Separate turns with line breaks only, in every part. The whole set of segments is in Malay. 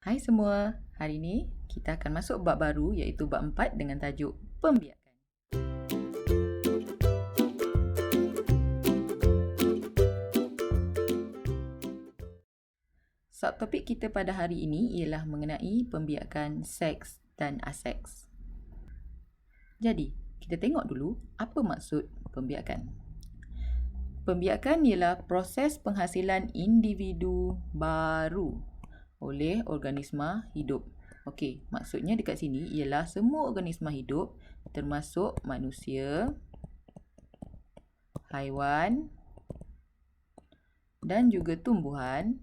Hai semua, hari ini kita akan masuk bab baru iaitu bab 4 dengan tajuk pembiakan. Subtopik kita pada hari ini ialah mengenai pembiakan seks dan aseks. Jadi, kita tengok dulu apa maksud pembiakan. Pembiakan ialah proses penghasilan individu baru oleh organisma hidup. Okey, maksudnya dekat sini ialah semua organisma hidup termasuk manusia, haiwan dan juga tumbuhan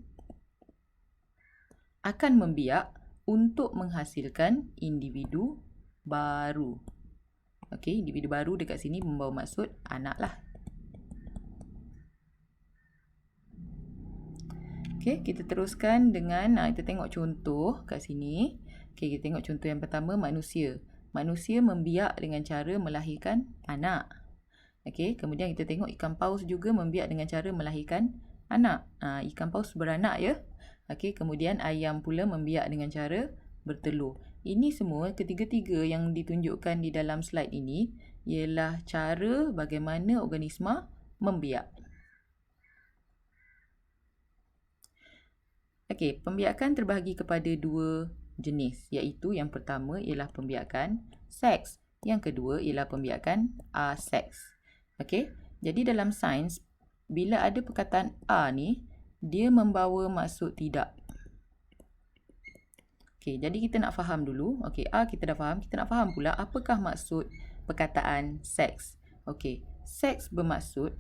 akan membiak untuk menghasilkan individu baru. Okey, individu baru dekat sini membawa maksud anak lah. Okey, kita teruskan dengan kita tengok contoh kat sini. Okey, kita tengok contoh yang pertama, manusia. Manusia membiak dengan cara melahirkan anak. Okey, kemudian kita tengok ikan paus juga membiak dengan cara melahirkan anak. Ikan paus beranak ya. Okey, kemudian ayam pula membiak dengan cara bertelur. Ini semua ketiga-tiga yang ditunjukkan di dalam slide ini ialah cara bagaimana organisma membiak. Okey, pembiakan terbahagi kepada dua jenis, iaitu yang pertama ialah pembiakan seks, yang kedua ialah pembiakan aseks. Okey, jadi dalam sains bila ada perkataan a ni, dia membawa maksud tidak. Okey, jadi kita nak faham dulu. Okey, a kita dah faham, kita nak faham pula apakah maksud perkataan seks. Okey, seks bermaksud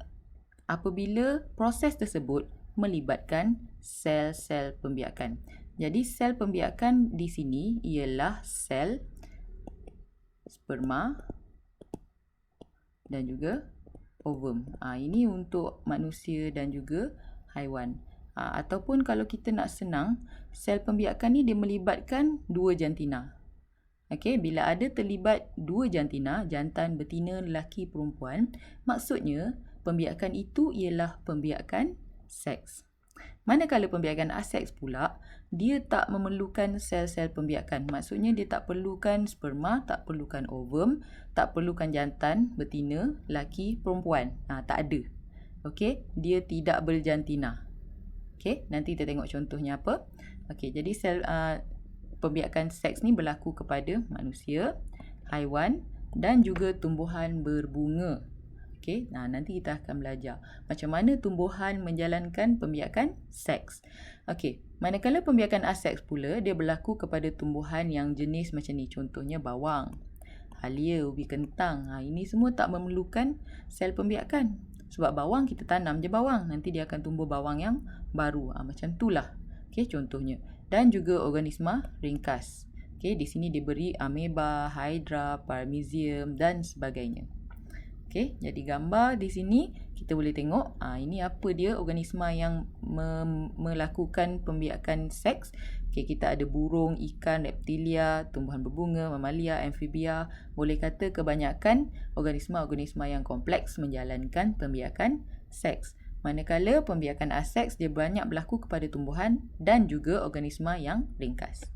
apabila proses tersebut melibatkan sel-sel pembiakan. Jadi sel pembiakan di sini ialah sel sperma dan juga ovum. Ini untuk manusia dan juga haiwan. Ataupun kalau kita nak senang, sel pembiakan ni dia melibatkan dua jantina. Okey, bila ada terlibat dua jantina, jantan, betina, lelaki, perempuan, maksudnya pembiakan itu ialah pembiakan seks. Manakala pembiakan aseks pula, dia tak memerlukan sel-sel pembiakan. Maksudnya dia tak perlukan sperma, tak perlukan ovum, tak perlukan jantan, betina, lelaki, perempuan. Tak ada. Okey, dia tidak berjantina. Okey, nanti kita tengok contohnya apa. Okey, jadi sel pembiakan seks ni berlaku kepada manusia, haiwan dan juga tumbuhan berbunga. Okey, nanti kita akan belajar macam mana tumbuhan menjalankan pembiakan seks. Okey, manakala pembiakan aseks pula, dia berlaku kepada tumbuhan yang jenis macam ni. Contohnya bawang, halia, ubi kentang. Ini semua tak memerlukan sel pembiakan. Sebab bawang kita tanam je bawang, nanti dia akan tumbuh bawang yang baru. Macam itulah. Okey, contohnya. Dan juga organisma ringkas. Okey, di sini diberi ameba, hydra, paramecium dan sebagainya. Okey, jadi gambar di sini kita boleh tengok ini apa dia organisma yang melakukan pembiakan seks. Okey, kita ada burung, ikan, reptilia, tumbuhan berbunga, mamalia, amfibia. Boleh kata kebanyakan organisma-organisma yang kompleks menjalankan pembiakan seks. Manakala pembiakan aseks dia banyak berlaku kepada tumbuhan dan juga organisma yang ringkas.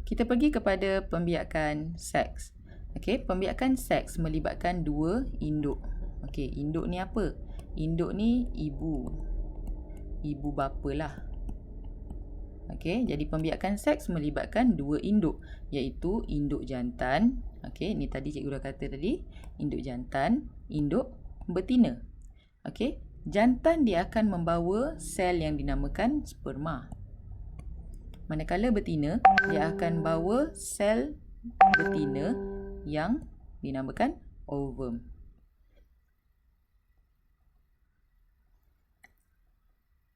Kita pergi kepada pembiakan seks. Okey, pembiakan seks melibatkan dua induk. Okey, induk ni apa? Induk ni ibu. Ibu bapa lah. Okey, jadi pembiakan seks melibatkan dua induk, iaitu induk jantan. Okey, ni tadi cikgu dah kata tadi, induk jantan, induk betina. Okey, jantan dia akan membawa sel yang dinamakan sperma. Manakala betina, dia akan bawa sel betina yang dinamakan ovum.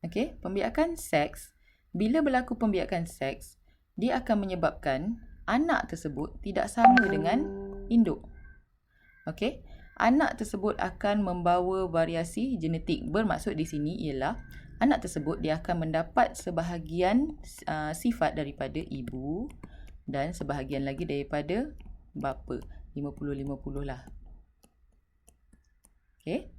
Okey, pembiakan seks, bila berlaku pembiakan seks, dia akan menyebabkan anak tersebut tidak sama dengan induk. Okey, anak tersebut akan membawa variasi genetik. Bermaksud di sini ialah anak tersebut dia akan mendapat sebahagian sifat daripada ibu dan sebahagian lagi daripada bapa. 50-50 lah. Okey.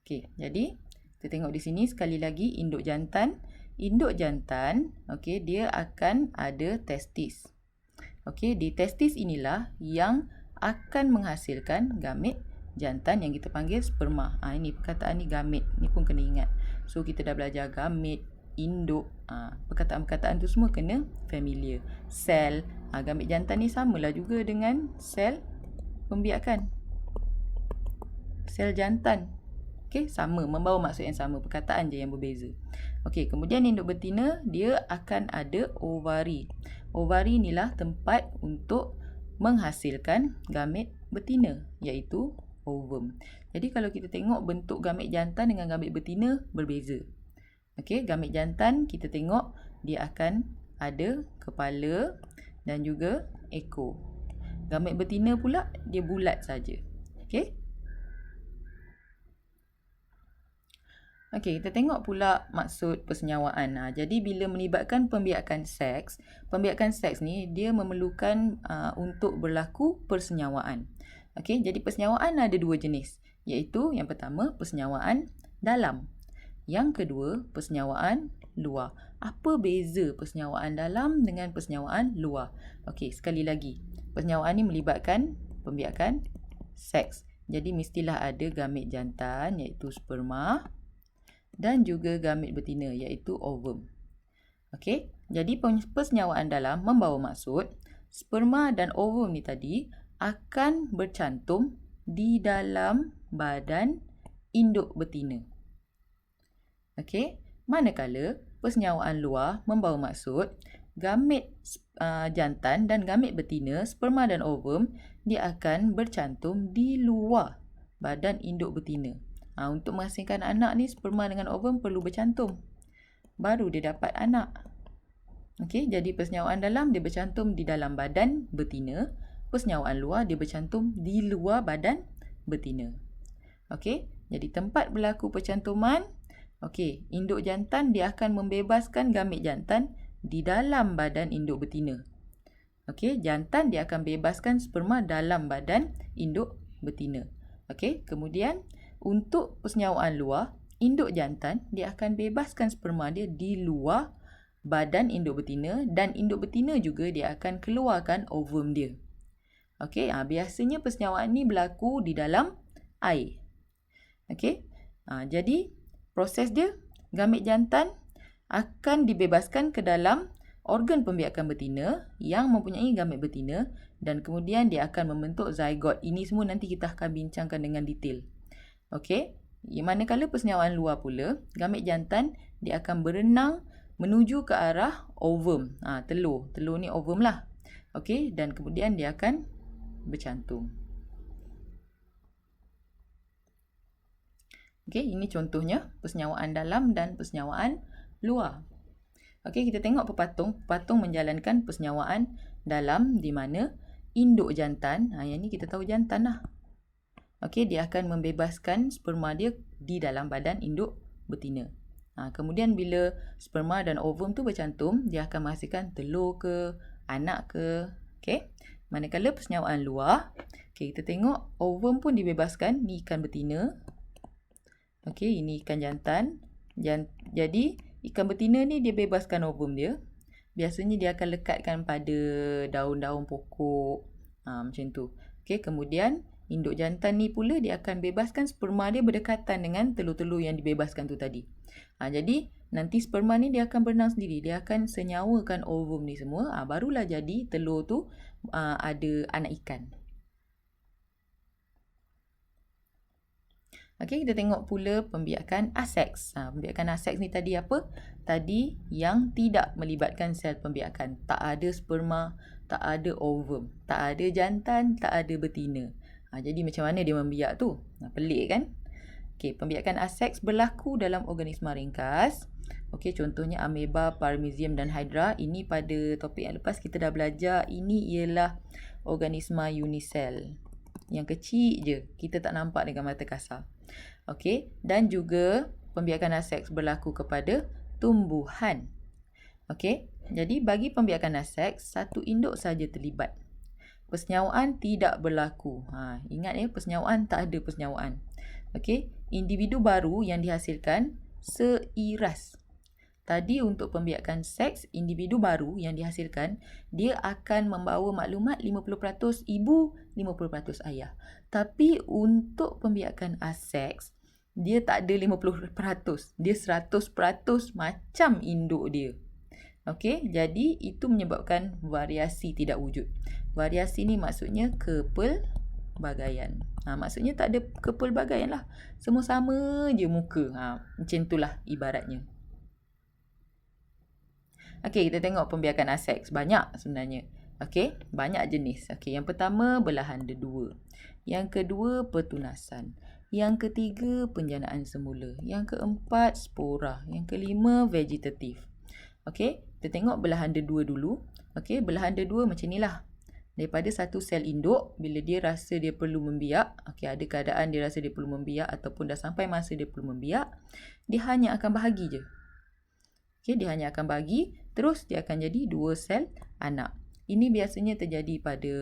Okey, jadi Kita tengok di sini sekali lagi induk jantan. Induk jantan, okey, dia akan ada testis. Okey, di testis inilah yang akan menghasilkan gamet jantan yang kita panggil sperma. Ini perkataan ni gamet. Ni pun kena ingat. So kita dah belajar gamet, induk. Perkataan-perkataan tu semua kena familiar. Sel. Gamet jantan ni samalah juga dengan sel pembiakan. Sel jantan. Okey, sama, membawa maksud yang sama, perkataan je yang berbeza. Okey, kemudian induk betina dia akan ada ovari. Ovari inilah tempat untuk menghasilkan gamet betina, iaitu ovum. Jadi kalau kita tengok bentuk gamet jantan dengan gamet betina berbeza. Okey, gamet jantan kita tengok dia akan ada kepala dan juga ekor. Gamet betina pula dia bulat saja. Okey. Okey, kita tengok pula maksud persenyawaan. Jadi bila melibatkan pembiakan seks ni dia memerlukan untuk berlaku persenyawaan. Okey, jadi persenyawaan ada dua jenis, iaitu yang pertama persenyawaan dalam. Yang kedua persenyawaan luar. Apa beza persenyawaan dalam dengan persenyawaan luar? Okey, sekali lagi. Persenyawaan ni melibatkan pembiakan seks. Jadi mestilah ada gamet jantan iaitu sperma dan juga gamet betina iaitu ovum. Okey, jadi persenyawaan dalam membawa maksud sperma dan ovum ni tadi akan bercantum di dalam badan induk betina. Okey, manakala persenyawaan luar membawa maksud gamet jantan dan gamet betina, sperma dan ovum dia akan bercantum di luar badan induk betina. Untuk menghasilkan anak ni, sperma dengan ovum perlu bercantum. Baru dia dapat anak. Okey, jadi persenyawaan dalam dia bercantum di dalam badan betina. Persenyawaan luar dia bercantum di luar badan betina. Okey, jadi tempat berlaku percantuman. Okey, induk jantan dia akan membebaskan gamet jantan di dalam badan induk betina. Okey, jantan dia akan bebaskan sperma dalam badan induk betina. Okey, kemudian untuk persenyawaan luar, induk jantan dia akan bebaskan sperma dia di luar badan induk betina dan induk betina juga dia akan keluarkan ovum dia. Okey, biasanya persenyawaan ni berlaku di dalam air. Okey, jadi proses dia, gamet jantan akan dibebaskan ke dalam organ pembiakan betina yang mempunyai gamet betina dan kemudian dia akan membentuk zygote. Ini semua nanti kita akan bincangkan dengan detail. Okey, manakala persenyawaan luar pula, gamet jantan dia akan berenang menuju ke arah ovum. Telur. Telur ni ovum lah. Okey, dan kemudian dia akan bercantum. Okey, ini contohnya persenyawaan dalam dan persenyawaan luar. Okey, kita tengok pepatung. Pepatung menjalankan persenyawaan dalam di mana induk jantan, yang ni kita tahu jantan lah. Okey, dia akan membebaskan sperma dia di dalam badan induk betina. Kemudian bila sperma dan ovum tu bercantum, dia akan menghasilkan telur ke, anak ke. Okey. Manakala persenyawaan luar, okey, kita tengok ovum pun dibebaskan, ni ikan betina. Okey, ini ikan jantan. Jadi ikan betina ni dia bebaskan ovum dia. Biasanya dia akan lekatkan pada daun-daun pokok. Macam tu. Okey, kemudian induk jantan ni pula dia akan bebaskan sperma dia berdekatan dengan telur-telur yang dibebaskan tu tadi. Jadi nanti sperma ni dia akan berenang sendiri. Dia akan senyawakan ovum ni semua. Barulah jadi telur tu ada anak ikan. Okey, kita tengok pula pembiakan aseks. Pembiakan aseks ni tadi apa? Tadi yang tidak melibatkan sel pembiakan. Tak ada sperma, tak ada ovum, tak ada jantan, tak ada betina. Jadi macam mana dia membiak tu? Pelik kan? Okey, pembiakan aseks berlaku dalam organisma ringkas. Okey, contohnya ameba, paramecium dan hydra. Ini pada topik yang lepas kita dah belajar. Ini ialah organisma unisel. Yang kecil je. Kita tak nampak dengan mata kasar. Okey, dan juga pembiakan aseks berlaku kepada tumbuhan. Okey, jadi bagi pembiakan aseks, satu induk saja terlibat. Persenyawaan tidak berlaku. Ingat ya, persenyawaan tak ada persenyawaan. Okey, individu baru yang dihasilkan seiras. Tadi untuk pembiakan seks, individu baru yang dihasilkan, dia akan membawa maklumat 50% ibu, 50% ayah. Tapi untuk pembiakan aseks, dia tak ada 50%. Dia 100% macam induk dia. Okey, jadi itu menyebabkan variasi tidak wujud. Variasi ni maksudnya kepelbagaian. Maksudnya tak ada kepelbagaian lah. Semua sama je muka. Macam itulah ibaratnya. Okey, kita tengok pembiakan aseks. Banyak sebenarnya. Okey, banyak jenis. Okey, yang pertama belahan dedua. Yang kedua pertunasan. Yang ketiga penjanaan semula. Yang keempat spora. Yang kelima vegetatif. Okey, kita tengok belahan dedua dulu. Okey, belahan dedua macam inilah. Daripada satu sel induk, bila dia rasa dia perlu membiak, okey, ada keadaan dia rasa dia perlu membiak ataupun dah sampai masa dia perlu membiak, dia hanya akan bahagi je. Okey, dia hanya akan bahagi, terus dia akan jadi 2 sel anak. Ini biasanya terjadi pada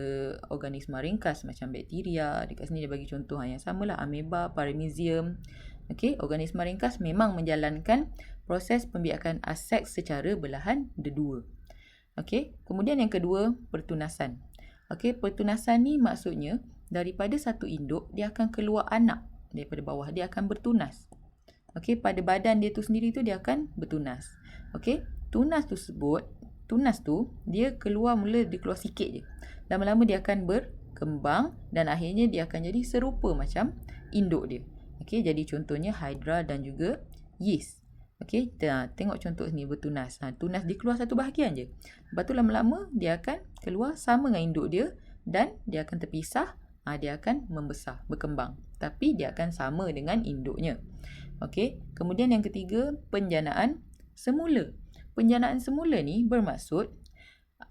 organisma ringkas macam bakteria. Dekat sini dia bagi contoh yang samalah, ameba, paramecium. Okey, organisma ringkas memang menjalankan proses pembiakan aseks secara belahan dedua. Okey, kemudian yang kedua, pertunasan. Okey, pertunasan ni maksudnya daripada satu induk dia akan keluar anak daripada bawah, dia akan bertunas. Okey, pada badan dia tu sendiri tu dia akan bertunas. Okey, tunas tu dia keluar sikit je. Lama-lama dia akan berkembang dan akhirnya dia akan jadi serupa macam induk dia. Okey, jadi contohnya hydra dan juga yeast. Okey, tengok contoh ni bertunas. Tunas dia keluar satu bahagian je. Lepas tu lama-lama dia akan keluar sama dengan induk dia dan dia akan terpisah, dia akan membesar, berkembang. Tapi dia akan sama dengan induknya. Okey, kemudian yang ketiga, penjanaan semula. Penjanaan semula ni bermaksud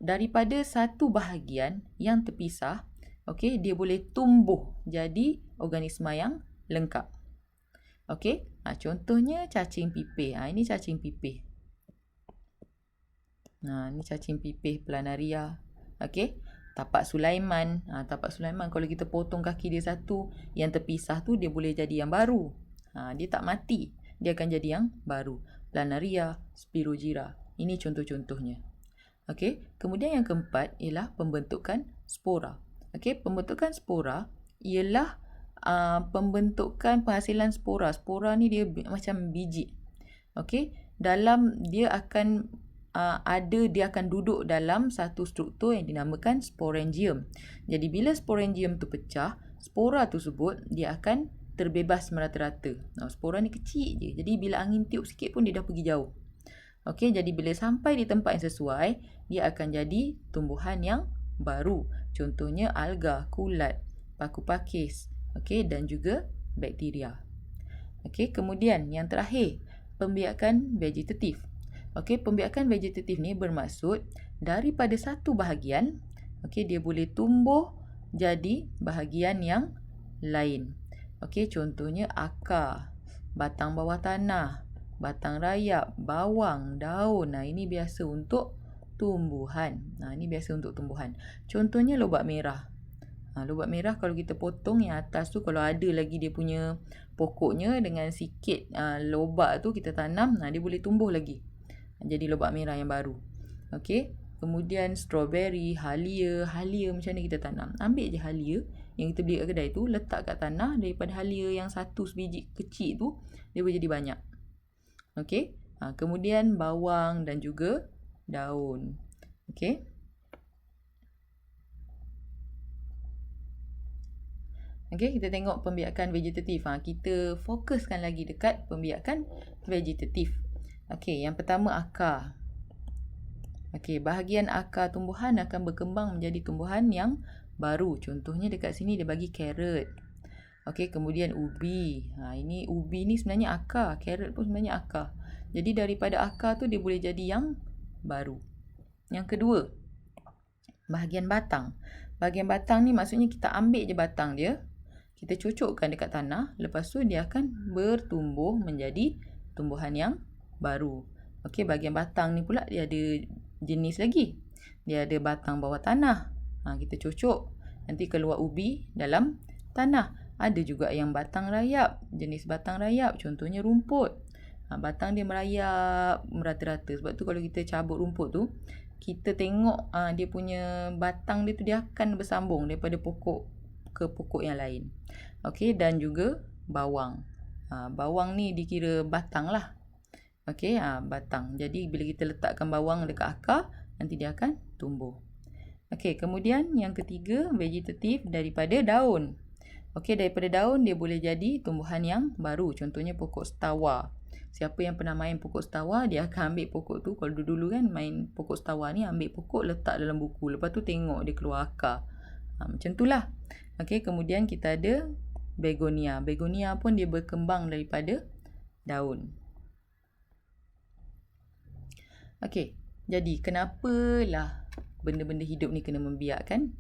daripada satu bahagian yang terpisah, okey, dia boleh tumbuh jadi organisma yang lengkap. Okey, contohnya cacing pipih. Ini cacing pipih. Ni cacing pipih planaria. Okey, tapak Sulaiman. Tapak Sulaiman kalau kita potong kaki dia satu, yang terpisah tu dia boleh jadi yang baru. Dia tak mati, dia akan jadi yang baru. Planaria, Spirogyra. Ini contoh-contohnya. Okey, kemudian yang keempat ialah pembentukan spora. Okey, pembentukan spora ialah pembentukan penghasilan spora. Spora ni dia macam biji. Okey, dalam dia akan dia akan duduk dalam satu struktur yang dinamakan sporangium. Jadi bila sporangium tu pecah, spora tersebut dia akan terbebas merata-rata. Spora ni kecil je. Jadi bila angin tiup sikit pun dia dah pergi jauh. Okey, jadi bila sampai di tempat yang sesuai, dia akan jadi tumbuhan yang baru. Contohnya alga, kulat, paku pakis, okey, dan juga bakteria. Okey, kemudian yang terakhir, pembiakan vegetatif. Okey, pembiakan vegetatif ni bermaksud daripada satu bahagian, okey, dia boleh tumbuh jadi bahagian yang lain. Okey, contohnya akar, batang bawah tanah, batang rayap, bawang, daun. Ini biasa untuk tumbuhan. Ini biasa untuk tumbuhan. Contohnya lobak merah. Lobak merah kalau kita potong yang atas tu, kalau ada lagi dia punya pokoknya dengan sikit lobak tu kita tanam, dia boleh tumbuh lagi. Jadi lobak merah yang baru. Okey. Kemudian strawberry, halia. Halia macam mana kita tanam? Ambil je halia yang kita beli kat kedai tu, letak kat tanah. Daripada halia yang satu sebiji kecil tu, dia boleh jadi banyak. Okey. Kemudian bawang dan juga daun. Okey. Okey, kita tengok pembiakan vegetatif. Kita fokuskan lagi dekat pembiakan vegetatif. Okey, yang pertama akar. Okey, bahagian akar tumbuhan akan berkembang menjadi tumbuhan yang baru. Contohnya dekat sini dia bagi carrot. Okey, kemudian ubi. Ini ubi ni sebenarnya akar. Carrot pun sebenarnya akar. Jadi daripada akar tu dia boleh jadi yang baru. Yang kedua, bahagian batang. Bahagian batang ni maksudnya kita ambil je batang dia, kita cucukkan dekat tanah, lepas tu dia akan bertumbuh menjadi tumbuhan yang baru. Okey, bahagian batang ni pula dia ada jenis lagi. Dia ada batang bawah tanah. Kita cucuk, nanti keluar ubi dalam tanah. Ada juga yang batang rayap, jenis batang rayap, contohnya rumput. Batang dia merayap merata-rata. Sebab tu kalau kita cabut rumput tu, kita tengok dia punya batang dia tu dia akan bersambung daripada pokok ke pokok yang lain. Okey, dan juga bawang. Bawang ni dikira batang lah. Okey, batang. Jadi bila kita letakkan bawang dekat akar, nanti dia akan tumbuh. Okey, kemudian yang ketiga, vegetatif daripada daun. Okey, daripada daun dia boleh jadi tumbuhan yang baru. Contohnya pokok setawa. Siapa yang pernah main pokok setawa, dia akan ambil pokok tu. Kalau dulu-dulu kan main pokok setawa ni, ambil pokok letak dalam buku. Lepas tu tengok dia keluar akar. Macam tu lah. Okey, kemudian kita ada begonia. Begonia pun dia berkembang daripada daun. Okey, jadi kenapalah benda-benda hidup ni kena membiak kan?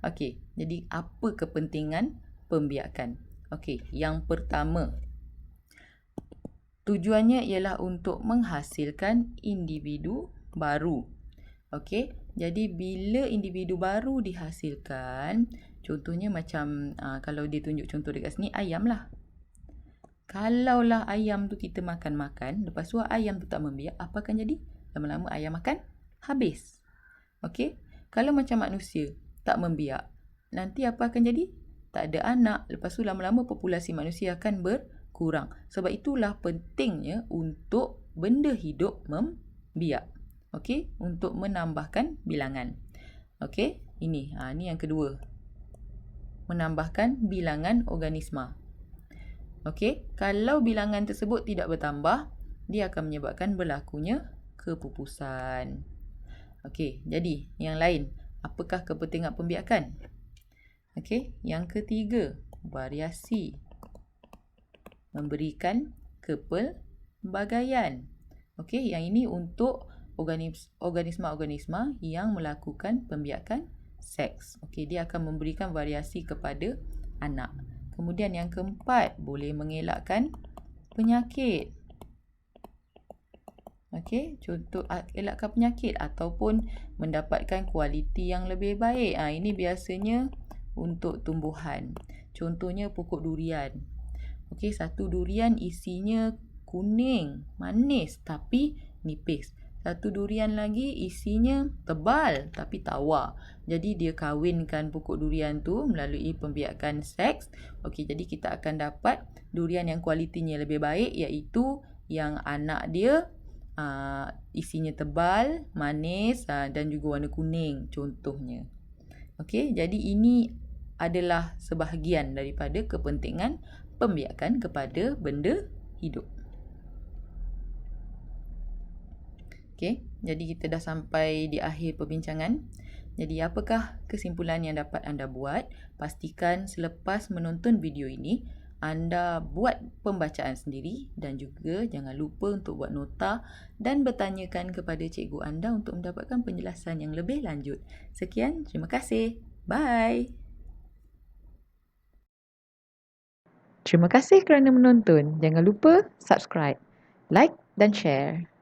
Okey, jadi apa kepentingan pembiakan? Okey, yang pertama, tujuannya ialah untuk menghasilkan individu baru. Okey, jadi bila individu baru dihasilkan, contohnya macam kalau dia tunjuk contoh dekat sini, ayam lah. Kalaulah ayam tu kita makan-makan, lepas tu ayam tu tak membiak, apa akan jadi? Lama-lama ayam akan habis. Okey, kalau macam manusia tak membiak, nanti apa akan jadi? Tak ada anak. Lepas tu lama-lama populasi manusia akan berkurang. Sebab itulah pentingnya untuk benda hidup membiak. Okey, untuk menambahkan bilangan. Okey, ini yang kedua. Menambahkan bilangan organisma. Okey, kalau bilangan tersebut tidak bertambah, dia akan menyebabkan berlakunya kepupusan. Okey, jadi yang lain, apakah kepentingan pembiakan? Okey, yang ketiga, variasi. Memberikan kepelbagaian. Okey, yang ini untuk organisma-organisma yang melakukan pembiakan seks. Okey, dia akan memberikan variasi kepada anak. Kemudian yang keempat, boleh mengelakkan penyakit. Okey, contoh elakkan penyakit ataupun mendapatkan kualiti yang lebih baik. Ini biasanya untuk tumbuhan. Contohnya pokok durian. Okey, satu durian isinya kuning, manis tapi nipis. Satu durian lagi isinya tebal tapi tawar. Jadi dia kahwinkan pokok durian tu melalui pembiakan seks. Okey, jadi kita akan dapat durian yang kualitinya lebih baik, iaitu yang anak dia isinya tebal, manis dan juga warna kuning contohnya. Okey, jadi ini adalah sebahagian daripada kepentingan pembiakan kepada benda hidup. Okey, jadi kita dah sampai di akhir perbincangan. Jadi apakah kesimpulan yang dapat anda buat? Pastikan selepas menonton video ini, anda buat pembacaan sendiri dan juga jangan lupa untuk buat nota dan bertanyakan kepada cikgu anda untuk mendapatkan penjelasan yang lebih lanjut. Sekian, terima kasih. Bye. Terima kasih kerana menonton. Jangan lupa subscribe, like dan share.